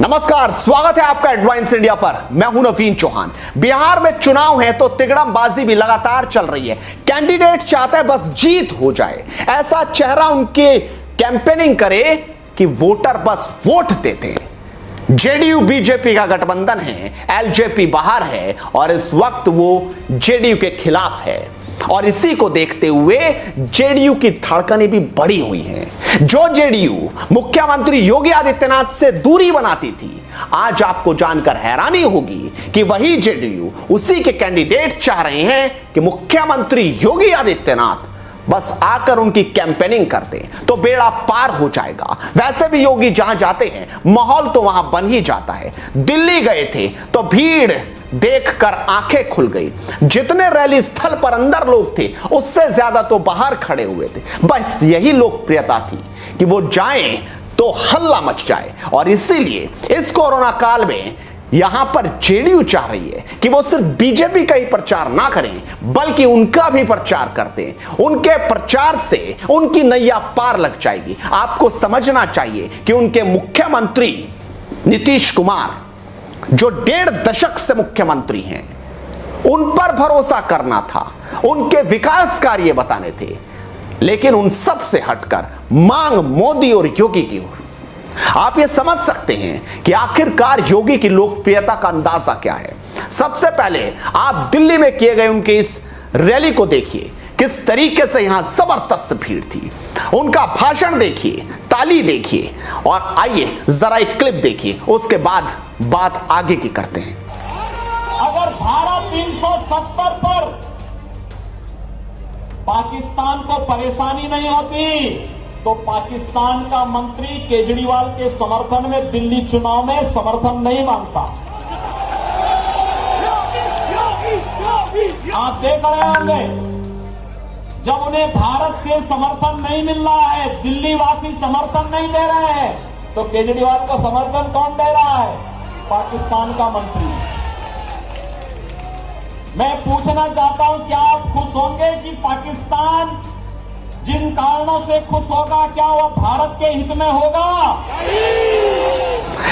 नमस्कार, स्वागत है आपका एडवांस इंडिया पर। मैं हूं नवीन चौहान। बिहार में चुनाव है तो तिगड़मबाजी भी लगातार चल रही है। कैंडिडेट चाहते हैं बस जीत हो जाए, ऐसा चेहरा उनके कैंपेनिंग करे कि वोटर बस वोट देते। जेडीयू बीजेपी का गठबंधन है, एलजेपी बाहर है और इस वक्त वो जेडीयू के खिलाफ है और इसी को देखते हुए जेडीयू की धड़कनें भी बढ़ी हुई हैं। जो जेडीयू मुख्यमंत्री योगी आदित्यनाथ से दूरी बनाती थी, आज आपको जानकर हैरानी होगी कि वही जेडीयू उसी के कैंडिडेट चाह रहे हैं कि मुख्यमंत्री योगी आदित्यनाथ बस आकर उनकी कैंपेनिंग करते तो बेड़ा पार हो जाएगा। वैसे भी योगी जहां जाते हैं माहौल तो वहां बन ही जाता है। दिल्ली गए थे तो भीड़ देखकर आंखें खुल गई। जितने रैली स्थल पर अंदर लोग थे उससे ज्यादा तो बाहर खड़े हुए थे। बस यही लोकप्रियता थी कि वो जाएं तो हल्ला मच जाए और इसीलिए इस कोरोना काल में यहां पर जेडीयू चाह रही है कि वो सिर्फ बीजेपी का ही प्रचार ना करें बल्कि उनका भी प्रचार करते हैं। उनके प्रचार से उनकी नैया पार लग जाएगी। आपको समझना चाहिए कि उनके मुख्यमंत्री नीतीश कुमार जो 1.5 दशक से मुख्यमंत्री हैं, उन पर भरोसा करना था, उनके विकास कार्य बताने थे, लेकिन उन सब से हटकर मांग मोदी और योगी की हुई। आप ये समझ सकते हैं कि आखिरकार योगी की लोकप्रियता का अंदाजा क्या है। सबसे पहले आप दिल्ली में किए गए उनके इस रैली को देखिए, किस तरीके से यहां जबरदस्त भीड़ थी। उनका भाषण देखिए, ताली देखिए और आइए जरा एक क्लिप देखिए, उसके बाद बात आगे की करते हैं। अगर धारा 370 पर पाकिस्तान को परेशानी नहीं होती तो पाकिस्तान का मंत्री केजरीवाल के समर्थन में दिल्ली चुनाव में समर्थन नहीं मांगता। आप देख रहे होंगे जब उन्हें भारत से समर्थन नहीं मिल रहा है, दिल्ली वासी समर्थन नहीं दे रहे हैं, तो केजरीवाल को समर्थन कौन दे रहा है? पाकिस्तान का मंत्री। मैं पूछना चाहता हूं, क्या आप खुश होंगे कि पाकिस्तान जिन कारणों से खुश होगा, क्या वह भारत के हित में होगा?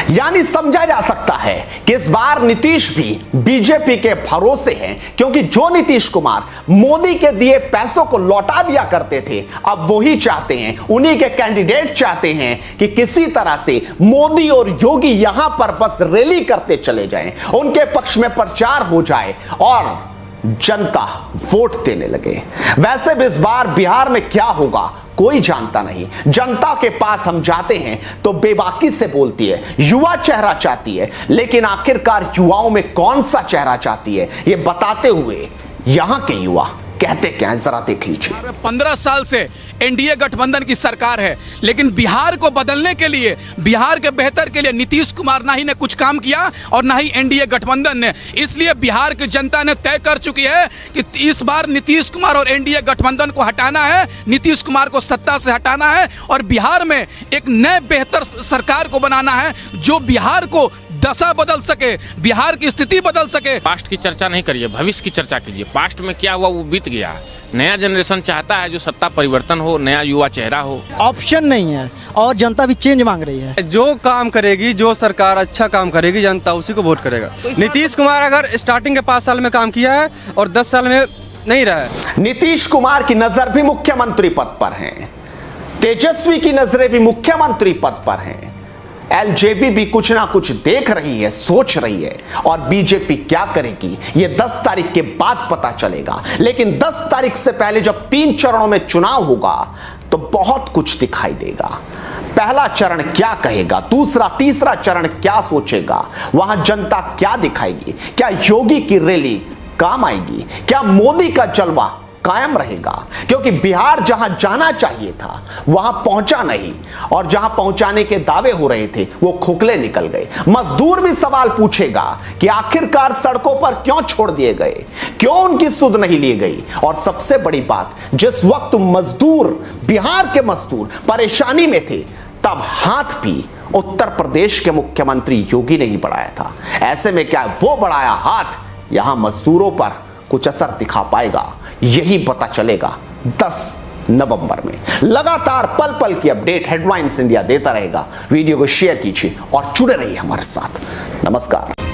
यानी समझा जा सकता है कि इस बार नीतीश भी बीजेपी के भरोसे हैं, क्योंकि जो नीतीश कुमार मोदी के दिए पैसों को लौटा दिया करते थे, अब वही चाहते हैं, उन्हीं के कैंडिडेट चाहते हैं कि किसी तरह से मोदी और योगी यहां पर बस रैली करते चले जाएं, उनके पक्ष में प्रचार हो जाए और जनता वोट देने लगे। वैसे भी इस बार बिहार में क्या होगा कोई जानता नहीं। जनता के पास हम जाते हैं तो बेबाकी से बोलती है, युवा चेहरा चाहती है, लेकिन आखिरकार युवाओं में कौन सा चेहरा चाहती है ये बताते हुए यहां के युवा कहते क्या है, जरा देख लीजिए। 15 साल से एनडीए गठबंधन की सरकार है, लेकिन बिहार को बदलने के लिए, बिहार के बेहतर के लिए नीतीश कुमार ना ही ने कुछ काम किया और ना ही एनडीए गठबंधन ने। इसलिए बिहार की जनता ने तय कर चुकी है कि इस बार नीतीश कुमार और एनडीए गठबंधन को हटाना है, नीतीश कुमार को सत्ता से हटाना है और बिहार में एक नए बेहतर सरकार को बनाना है जो बिहार को दशा बदल सके, बिहार की स्थिति बदल सके। पास्ट की चर्चा नहीं करिए, भविष्य की चर्चा कीजिए। पास्ट में क्या हुआ वो बीत गया। नया जनरेशन चाहता है जो सत्ता परिवर्तन हो, नया युवा चेहरा हो। ऑप्शन नहीं है और जनता भी चेंज मांग रही है। जो काम करेगी, जो सरकार अच्छा काम करेगी, जनता उसी को वोट करेगा। नीतीश कुमार अगर स्टार्टिंग के 5 साल में काम किया है और 10 साल में नहीं रहा है। नीतीश कुमार की नजर भी मुख्यमंत्री पद पर है, तेजस्वी की नजरें भी मुख्यमंत्री पद पर हैं, एलजेपी भी कुछ ना कुछ देख रही है, सोच रही है और बीजेपी क्या करेगी ये 10 तारीख के बाद पता चलेगा। लेकिन 10 तारीख से पहले जब 3 चरणों में चुनाव होगा तो बहुत कुछ दिखाई देगा। पहला चरण क्या कहेगा, दूसरा तीसरा चरण क्या सोचेगा, वहां जनता क्या दिखाएगी, क्या योगी की रैली काम आएगी, क्या मोदी का जलवा कायम रहेगा, क्योंकि बिहार जहां जाना चाहिए था वहां पहुंचा नहीं और जहां पहुंचाने के दावे हो रहे थे वो खोखले निकल गए। मजदूर भी सवाल पूछेगा कि आखिरकार सड़कों पर क्यों छोड़ दिए गए, क्यों उनकी सुध नहीं ली गई। और सबसे बड़ी बात, जिस वक्त मजदूर, बिहार के मजदूर परेशानी में थे, तब हाथ भी उत्तर प्रदेश के मुख्यमंत्री योगी ने ही बढ़ाया था। ऐसे में क्या वो बढ़ाया हाथ यहां मजदूरों पर कुछ असर दिखा पाएगा, यही पता चलेगा 10 नवंबर में। लगातार पल पल की अपडेट हेडलाइंस इंडिया देता रहेगा। वीडियो को शेयर कीजिए और जुड़े रहिए हमारे साथ। नमस्कार।